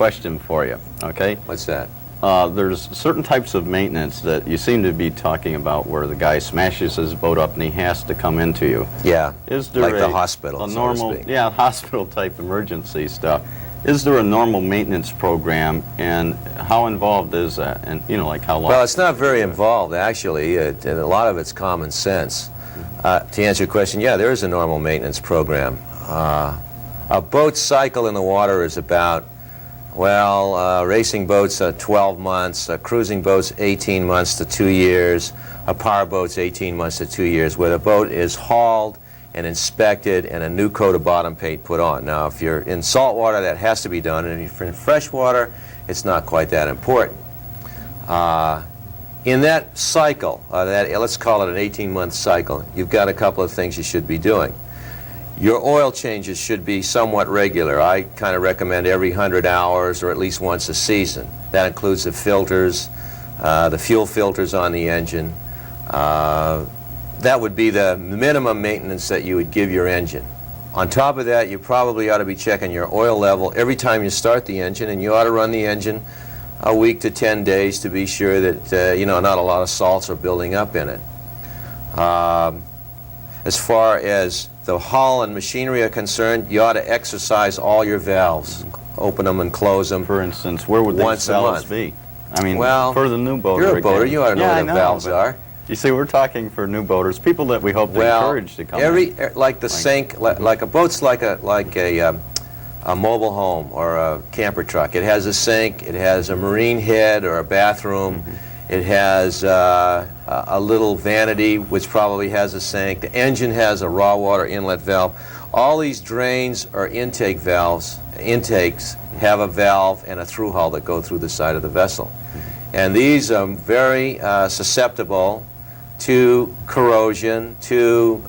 question for you, okay? What's that? There's certain types of maintenance that you seem to be talking about where the guy smashes his boat up and he has to come into you. Yeah, Is there like the hospital, a so normal, to speak. yeah, hospital type emergency stuff? Is there a normal maintenance program, and how involved is that? And you know, like how long? Well, it's not very involved, actually. And a lot of it's common sense. To answer your question, yeah, there is a normal maintenance program. A boat cycle in the water is about, well, racing boats 12 months, cruising boats 18 months to 2 years, a power boat's 18 months to 2 years, where the boat is hauled and inspected and a new coat of bottom paint put on. Now, if you're in salt water, that has to be done, and if you're in fresh water, it's not quite that important. In that cycle, let's call it an 18-month cycle, you've got a couple of things you should be doing. Your oil changes should be somewhat regular. I kind of recommend every 100 hours or at least once a season. That includes the filters, the fuel filters on the engine. That would be the minimum maintenance that you would give your engine. On top of that, you probably ought to be checking your oil level every time you start the engine, and you ought to run the engine a week to 10 days to be sure that you know, not a lot of salts are building up in it. As far as the hull and machinery are concerned, you ought to exercise all your valves, open them and close them. For instance, where would these valves be? I mean, well, for the new boater. You're a boater, you ought to know yeah, what the valves are. You see, we're talking for new boaters, people that we hope to encourage to come in. Like the sink, like a boat's like a mobile home or a camper truck. It has a sink, it has a marine head or a bathroom, it has a little vanity which probably has a sink. The engine has a raw water inlet valve. All these drains are intake valves. Intakes have a valve and a through hull that go through the side of the vessel. And these are very susceptible to corrosion, to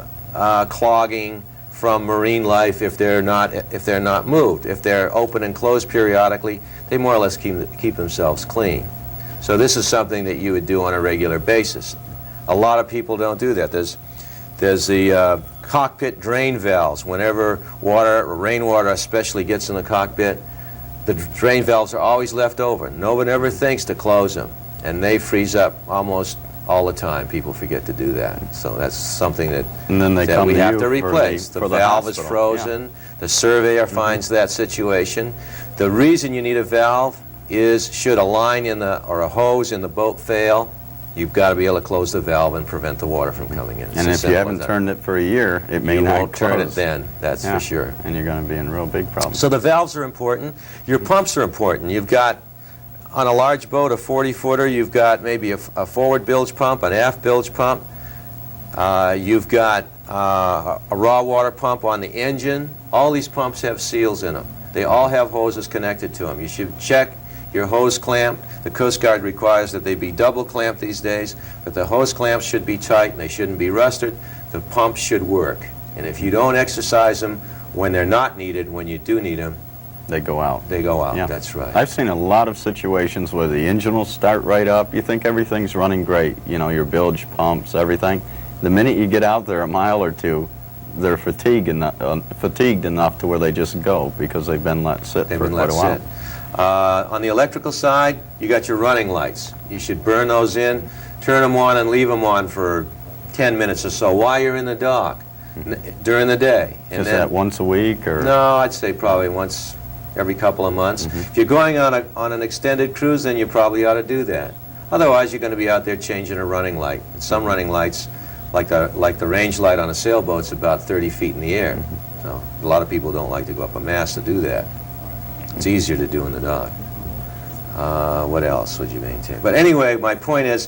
clogging from marine life if they're not moved. If they're open and closed periodically, they more or less keep themselves clean. So this is something that you would do on a regular basis. A lot of people don't do that. There's the cockpit drain valves. Whenever rainwater especially gets in the cockpit, the drain valves are always left over. No one ever thinks to close them, and they freeze up almost all the time. People forget to do that. So that's something that we have to replace. The valve is frozen. Yeah. The surveyor finds that situation. The reason you need a valve is should a line or a hose in the boat fail, you've got to be able to close the valve and prevent the water from coming in. And if you haven't turned it for a year, it may not close. You won't turn it then, that's for sure. And you're going to be in real big problems. So the valves are important. Your pumps are important. You've got, on a large boat, a 40-footer, you've got maybe a forward bilge pump, an aft bilge pump. You've got a raw water pump on the engine. All these pumps have seals in them. They all have hoses connected to them. You should check your hose clamp. The Coast Guard requires that they be double clamped these days, but the hose clamps should be tight and they shouldn't be rusted. The pumps should work. And if you don't exercise them when they're not needed, when you do need them, they go out. They go out, yeah. That's right. I've seen a lot of situations where the engine will start right up. You think everything's running great, you know, your bilge pumps, everything. The minute you get out there a mile or two, they're fatigued enough to where they just go because they've been let sit for quite a while. On the electrical side, you got your running lights. You should burn those in, turn them on and leave them on for 10 minutes or so while you're in the dock during the day. And is that once a week? Or? No, I'd say probably once every couple of months. If you're going on an extended cruise, then you probably ought to do that. Otherwise, you're going to be out there changing a running light. And some running lights, like the range light on a sailboat, is about 30 feet in the air. So a lot of people don't like to go up a mast to do that. It's easier to do in the dock. What else would you maintain? But anyway, my point is,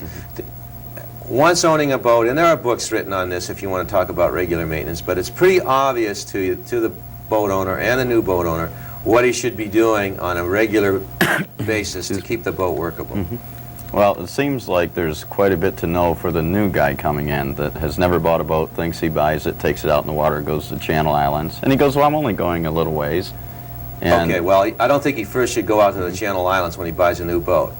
once owning a boat, and there are books written on this if you want to talk about regular maintenance, but it's pretty obvious to the boat owner and the new boat owner what he should be doing on a regular basis to keep the boat workable. Well, it seems like there's quite a bit to know for the new guy coming in that has never bought a boat, thinks he buys it, takes it out in the water, goes to Channel Islands, and he goes, well, I'm only going a little ways. And okay, well, I don't think he first should go out to the Channel Islands when he buys a new boat.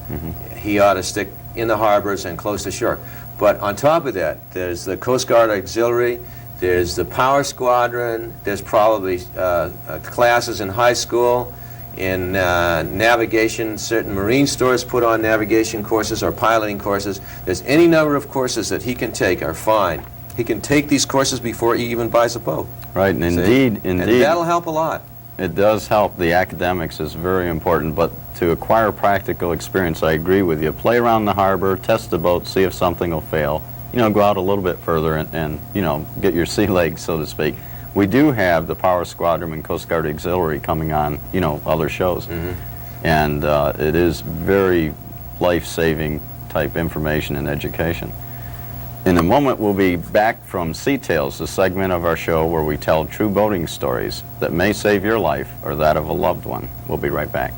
He ought to stick in the harbors and close to shore. But on top of that, there's the Coast Guard Auxiliary, there's the Power Squadron, there's probably classes in high school, in navigation. Certain marine stores put on navigation courses or piloting courses. There's any number of courses that he can take are fine. He can take these courses before he even buys a boat. Right, and See? indeed, And that'll help a lot. it does help. The academics is very important, but to acquire practical experience, I agree with you. Play around the harbor, test the boat, see if something will fail. You know, go out a little bit further and you know, get your sea legs, so to speak. We do have the Power Squadron and Coast Guard Auxiliary coming on, you know, other shows. And it is very life-saving type information and education. In a moment, we'll be back from Sea Tales, the segment of our show where we tell true boating stories that may save your life or that of a loved one. We'll be right back.